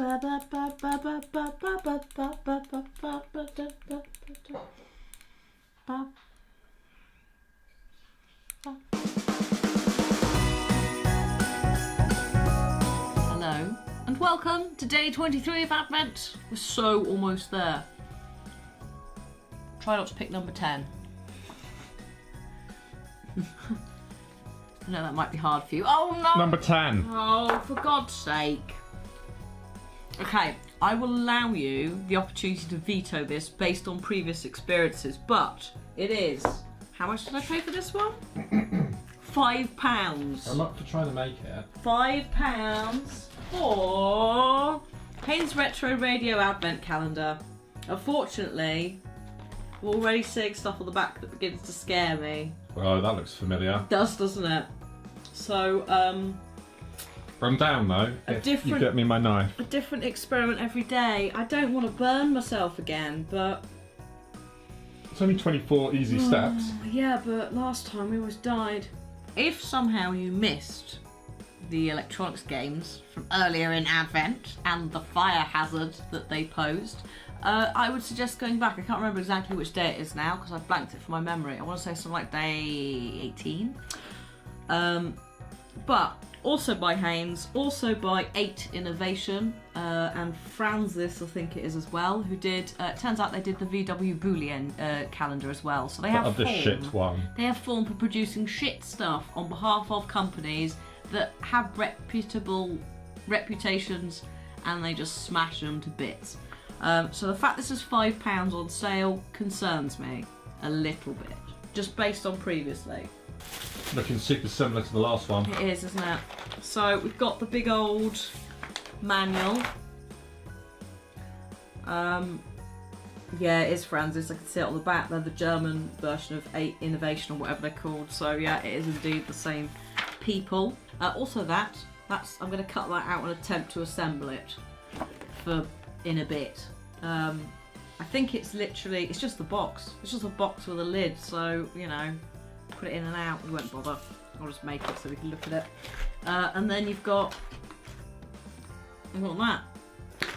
Hello and welcome to day 23 of Advent. We're so almost there. Try not to pick number 10. I know that might be hard for you. Oh no! Number 10. Oh, for God's sake. Okay, I will allow you the opportunity to veto this based on previous experiences, but it is... How much did I pay for this one? £5. I'm up for trying to make it. £5 for Haynes Retro Radio Advent Calendar. Unfortunately, we're already seeing stuff on the back that begins to scare me. Oh, that looks familiar. It does, doesn't it? So, I'm down though. You get me my knife. a different experiment every day. I don't want to burn myself again, but... It's only 24 easy steps. Yeah, but last time we always died. If somehow you missed the electronics games from earlier in Advent and the fire hazard that they posed, I would suggest going back. I can't remember exactly which day it is now because I've blanked it from my memory. I want to say something like day 18. But also by Haynes, also by 8 Innovation, and Francis, I think it is as well, who did, turns out they did the VW Boolean calendar as well. So they have the shit one. They have form for producing shit stuff on behalf of companies that have reputable reputations, and they just smash them to bits. So the fact this is £5 on sale concerns me a little bit, just based on previously. Looking super similar to the last one. It is, isn't it? So we've got the big old manual. Yeah, it is Francis. I can see it on the back. They're the German version of 8 Innovation or whatever they're called. So yeah, it is indeed the same people. Also that's I'm going to cut that out and attempt to assemble it for in a bit. I think it's just the box. It's just a box with a lid. So, you know, put it in and out. We won't bother. I'll just make it so we can look at it. And then you've got that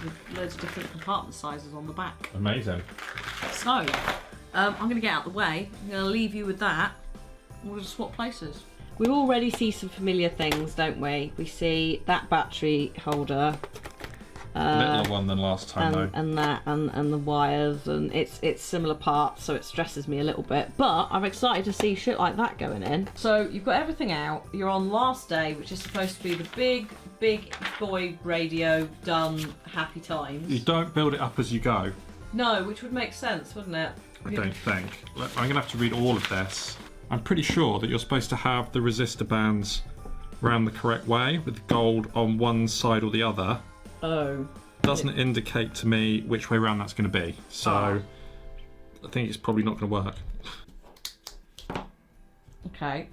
with loads of different compartment sizes on the back. Amazing. So I'm going to get out of the way. I'm going to leave you with that. We'll just swap places. We already see some familiar things, don't we? We see that battery holder. Littler one than last time though. And that and the wires, and it's similar parts, so it stresses me a little bit. But I'm excited to see shit like that going in. So you've got everything out. You're on last day, which is supposed to be the big boy radio done happy times. You don't build it up as you go. No, which would make sense, wouldn't it? I don't think. I'm gonna have to read all of this. I'm pretty sure that you're supposed to have the resistor bands round the correct way with the gold on one side or the other. Oh. Doesn't indicate to me which way around that's going to be, so I think it's probably not going to work. Okay.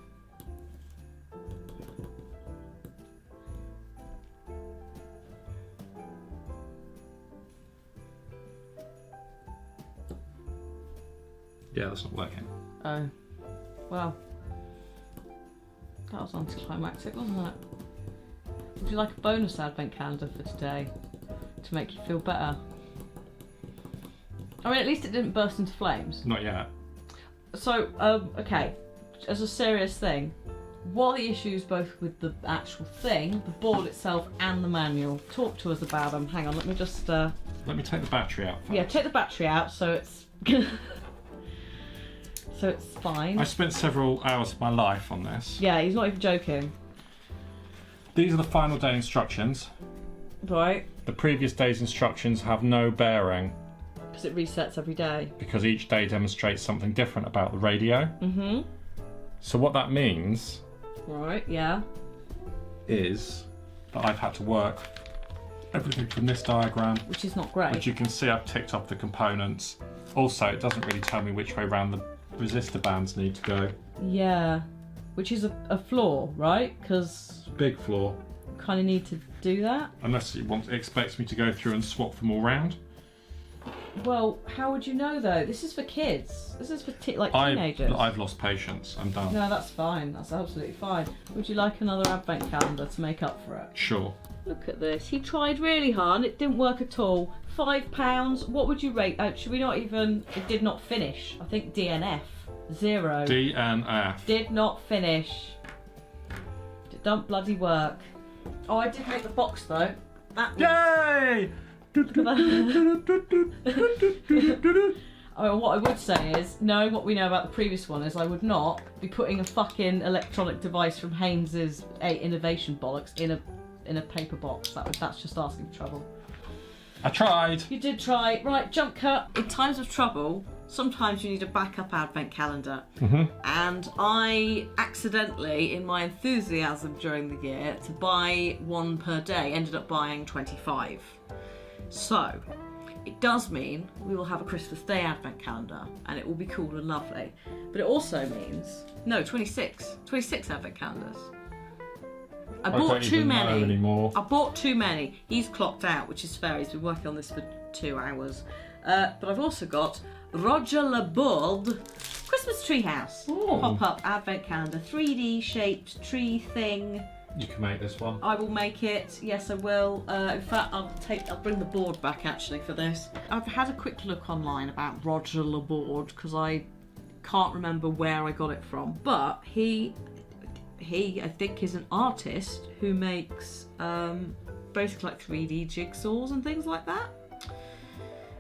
Yeah, that's not working. Oh. Well. That was anticlimactic, wasn't it? Would you like a bonus advent calendar for today to make you feel better? I mean, at least it didn't burst into flames. Not yet. So, okay, as a serious thing, what are the issues both with the actual thing, the board itself, and the manual? Talk to us about them. Hang on, let me just... Let me take the battery out first. Yeah, take the battery out so it's... so it's fine. I spent several hours of my life on this. Yeah, he's not even joking. These are the final day instructions. Right. The previous day's instructions have no bearing. Because it resets every day. Because each day demonstrates something different about the radio. Mm-hmm. So what that means... Right, yeah. ...is that I've had to work everything from this diagram. Which is not great. Which you can see I've ticked off the components. Also, it doesn't really tell me which way around the resistor bands need to go. Yeah. Which is a flaw, right? Because... Big flaw. Kind of need to do that. Unless it expects me to go through and swap them all round. Well, how would you know though? This is for kids. This is for teenagers. I've lost patience. I'm done. No, that's fine. That's absolutely fine. Would you like another advent calendar to make up for it? Sure. Look at this. He tried really hard and it didn't work at all. £5. What would you rate? Should we not even... It did not finish. I think DNF. 0. DNF. Did not finish. It don't bloody work. Oh, I did make the box though. That was... Yay! Oh, what I would say is, knowing what we know about the previous one, is I would not be putting a fucking electronic device from Haynes's 8 Innovation bollocks in a paper box. That's just asking for trouble. I tried. You did try. Right, jump cut. In times of trouble, sometimes you need a backup advent calendar. And I accidentally, in my enthusiasm during the year to buy one per day, ended up buying 25. So, it does mean we will have a Christmas Day advent calendar and it will be cool and lovely. But it also means, no, 26 advent calendars. I bought too many. Anymore. I bought too many. He's clocked out, which is fair. He's been working on this for 2 hours. But I've also got Roger Laborde Christmas Tree House. Pop-up advent calendar. 3D shaped tree thing. You can make this one. I will make it. Yes, I will. In fact, I'll bring the board back actually for this. I've had a quick look online about Roger Laborde because I can't remember where I got it from. But he I think is an artist who makes basically like 3D jigsaws and things like that.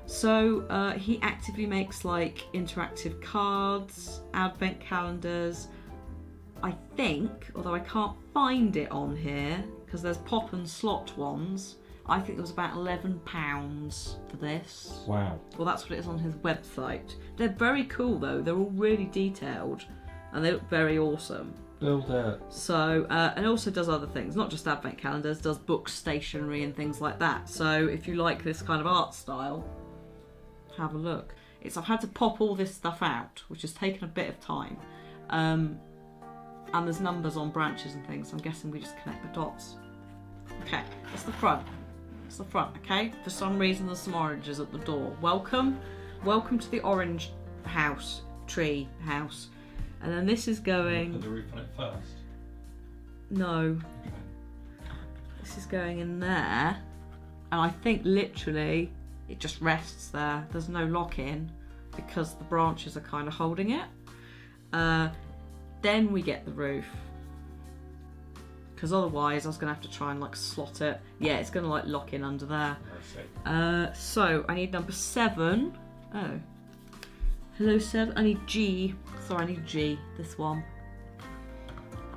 So he actively makes like interactive cards, advent calendars. I think, although I can't find it on here because there's pop and slot ones, I think it was about £11 for this. Wow. Well, that's what it is on his website. They're very cool though. They're all really detailed and they look very awesome. Build it. So, and also does other things, not just advent calendars, does books, stationery and things like that. So if you like this kind of art style, have a look. I've had to pop all this stuff out, which has taken a bit of time. And there's numbers on branches and things, so I'm guessing we just connect the dots. Okay, that's the front. That's the front, okay? For some reason there's some oranges at the door. Welcome to the orange house, tree house. And then this is going... Put the roof on it first? No. Okay. This is going in there. And I think literally it just rests there. There's no lock-in because the branches are kind of holding it. Then we get the roof. Because otherwise I was going to have to try and like slot it. Yeah, it's going to like lock in under there. So I need number 7. Oh. Hello 7. I need G. Sorry, I need G. This one.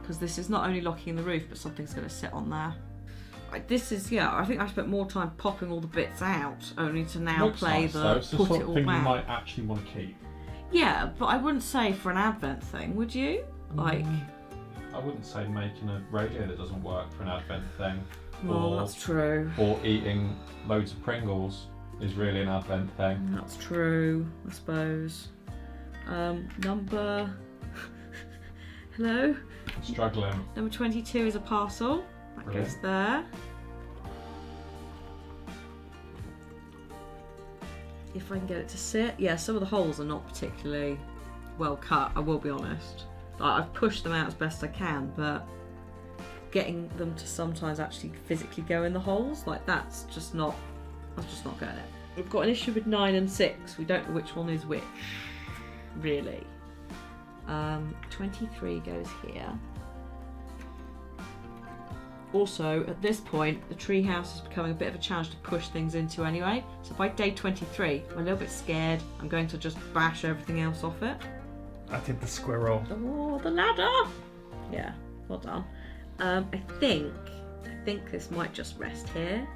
Because this is not only locking in the roof, but something's going to sit on there. This is, yeah, I think I spent more time popping all the bits out, only to now play nice, the it's the put sort it of all thing back. you might actually want to keep. Yeah, but I wouldn't say for an advent thing, would you? Like, I wouldn't say making a radio that doesn't work for an advent thing. well, that's true. Or eating loads of Pringles is really an advent thing. That's true, I suppose. Number... Hello? Struggling. Number 22 is a parcel. That Brilliant. goes there. If I can get it to sit. Yeah, some of the holes are not particularly well cut, I will be honest. Like, I've pushed them out as best I can, but getting them to sometimes actually physically go in the holes, like that's just not getting it. We've got an issue with 9 and 6. We don't know which one is which, really. 23 goes here. Also, at this point, the treehouse is becoming a bit of a challenge to push things into anyway. So by day 23, I'm a little bit scared. I'm going to just bash everything else off it. I did the squirrel. Oh, the ladder! Yeah, well done. I think this might just rest here.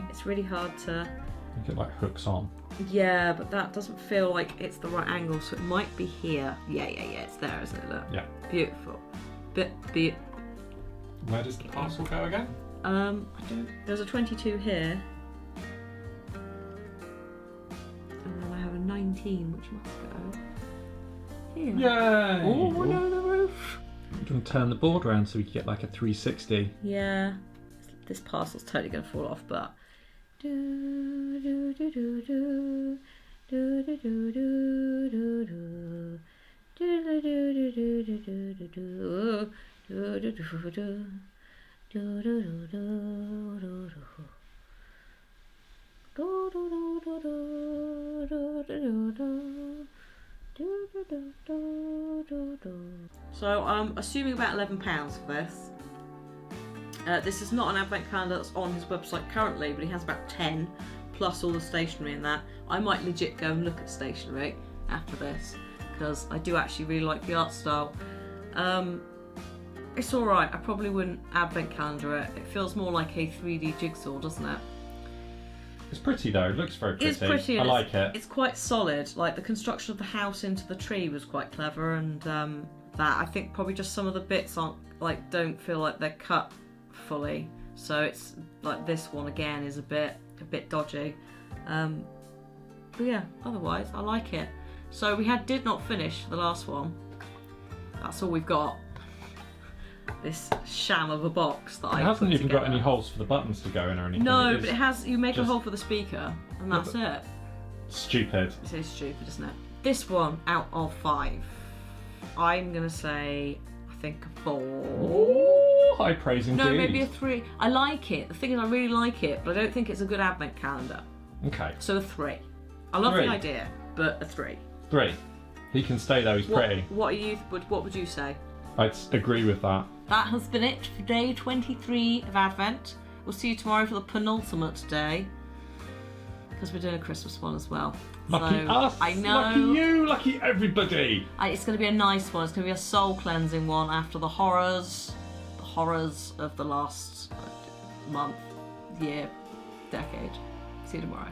It's really hard to... You get like hooks on. Yeah, but that doesn't feel like it's the right angle, so it might be here. Yeah, it's there, isn't it? Look. Yeah. Beautiful. Where does the parcel go again? There's a 22 here. And then I have a 19, which must go here. Yay! Oh, no, the roof. You can turn the board around so we can get like a 360. Yeah. This parcel's totally going to fall off, but... So I'm assuming about £11 for this. This is not an advent calendar that's on his website currently, but he has about 10 plus all the stationery in that. I might legit go and look at stationery after this because I do actually really like the art style. It's alright, I probably wouldn't advent calendar it. It feels more like a 3D jigsaw, doesn't it? It's pretty though, it looks very pretty. It's pretty. I like it. It's quite solid. Like the construction of the house into the tree was quite clever, and that I think probably just some of the bits don't feel like they're cut fully. So it's like this one again is a bit dodgy. But yeah, otherwise I like it. So we did not finish the last one. That's all we've got. This sham of a box that It hasn't even got any holes for the buttons to go in or anything. No, but it has. You make a just- hole for the speaker, and that's it. Stupid. It is stupid, isn't it? This one out of 5, I'm gonna say I think a 4. Ooh, high praise indeed. No, maybe a 3. I like it. The thing is, I really like it, but I don't think it's a good advent calendar. Okay. So a 3. I love 3. the idea, but a 3. 3. He can stay though, he's pretty. What would you say? I'd agree with that. That has been it for day 23 of Advent. We'll see you tomorrow for the penultimate day, because we're doing a Christmas one as well. Lucky So, us! I know. Lucky you! Lucky everybody! It's going to be a nice one. It's going to be a soul cleansing one after the horrors of the last month, year, decade. See you tomorrow.